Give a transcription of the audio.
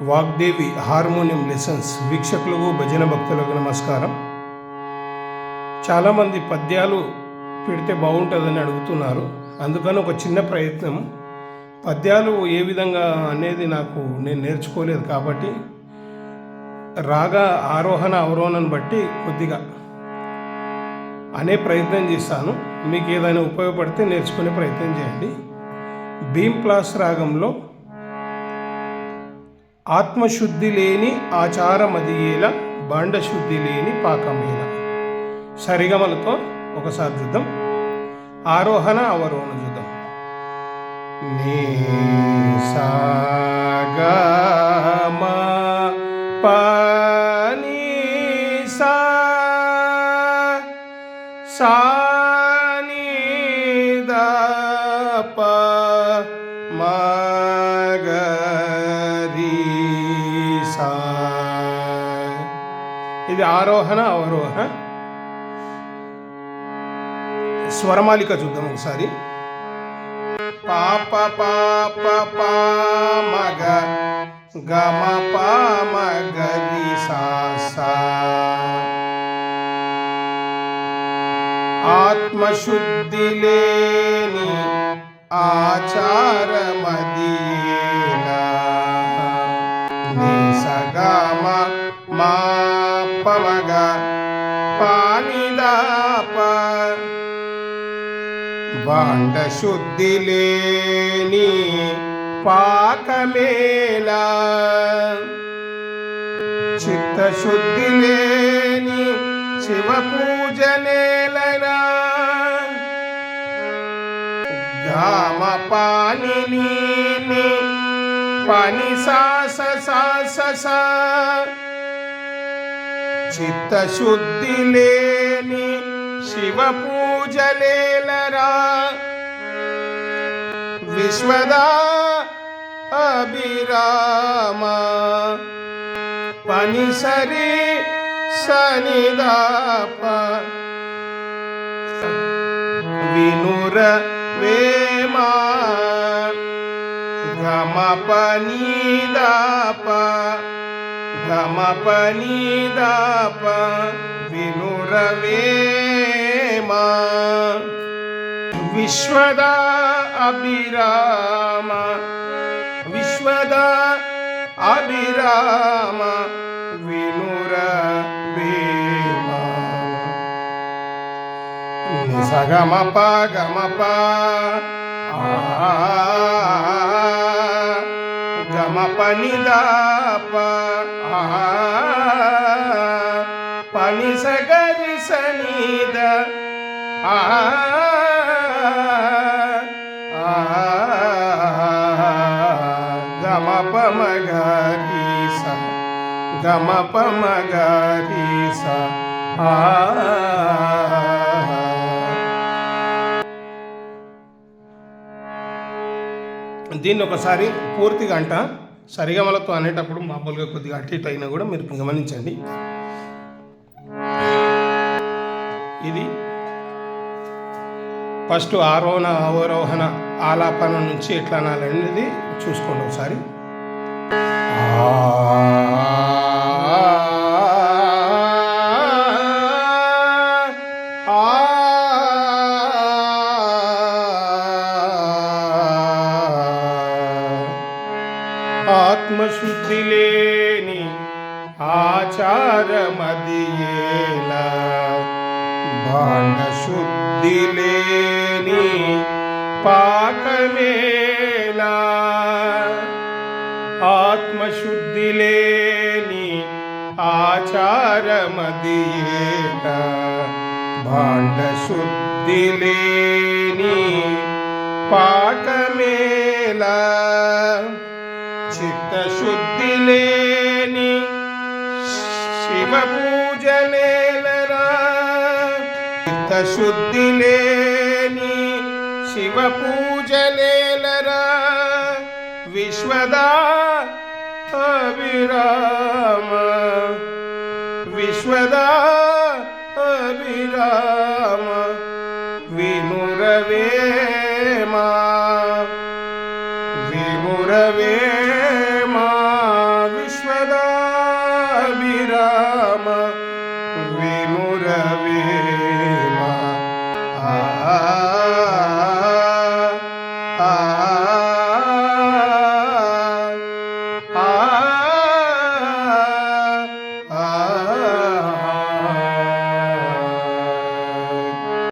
Vagdevi harmonium lessons వీక్షకులకు భజన భక్తులకు నమస్కారం. చాలామంది పద్యాలు పెడితే బాగుంటుందని అడుగుతున్నారు. అందుకని ఒక చిన్న ప్రయత్నం. పద్యాలు ఏ విధంగా అనేది నేను నేర్చుకోలేదు కాబట్టి రాగ ఆరోహణ అవరోహణను బట్టి కొద్దిగా అనే ప్రయత్నం చేస్తాను. మీకు ఏదైనా ఉపయోగపడితే నేర్చుకునే ప్రయత్నం చేయండి. భీంప్లాస్ రాగంలో ఆత్మశుద్ధి లేని ఆచారమదియేల బాండశుద్ధి లేని పాకమేల సరిగమలతో ఒకసారి చూద్దాం. ఆరోహణ అవరోహణ చూద్దాం. నీ సా గా మా పా నీ సా సా నీ దా పా మా గా ఇది ఆరోహణ అవరోహణ. స్వరమాలిక చూద్దాం ఒకసారి. పాప పాప పా మగ గమ పా మగరి సా సా. ఆత్మశుద్ధి లేని ఆచారమదియేలా నీ సగమ మా పమగ పానిదాప. బాండశుద్ధి లేని పాకమేలా చిత్తశుద్ధి లేని శివ పూజనేలరా. గామ పాని పని సాస సాస సా. చిత్తశుద్ధి లేని శివ పూజలేలరా. విశ్వదా అభిరామ పని సరి సనిదాప. వినుర వేమా గమ పనిదాప గమ పనిదాప వినురవేమా. విశ్వదా అభిరామ విశ్వదా అభిరామ వినురవేమా. సగమ ప గమ ప గమ పనిదాప పని సగరి సనిద గమ పమగరి స గమ పమగరి స. దీన్ని ఒకసారి పూర్తిగా అంట సరిగమలతో అనేటప్పుడు మామూలుగా కొద్దిగా అటు ఇటు అయినా కూడా మీరు గమనించండి. ఇది ఫస్ట్ ఆరోహణ అవరోహణ ఆలాపన నుంచి ఎట్లా అనాలనేది చూసుకోండి ఒకసారి. ఆత్మశుద్ధి లేని ఆచారమదియేలా బాండశుద్ధి లేని పాకమేలా. ఆత్మశుద్ధి లేని ఆచారమదియేలా బాండశుద్ధి లేని పాకమేలా. చిత్తశుద్ధి లేని శివ పూజలేలరా. చిత్తశుద్ధి లేని శివ పూజలేలరా. విశ్వదా అభిరామ విశ్వదా అభిరామ వినురవేమా విమురవేమా మురవేమ ఆ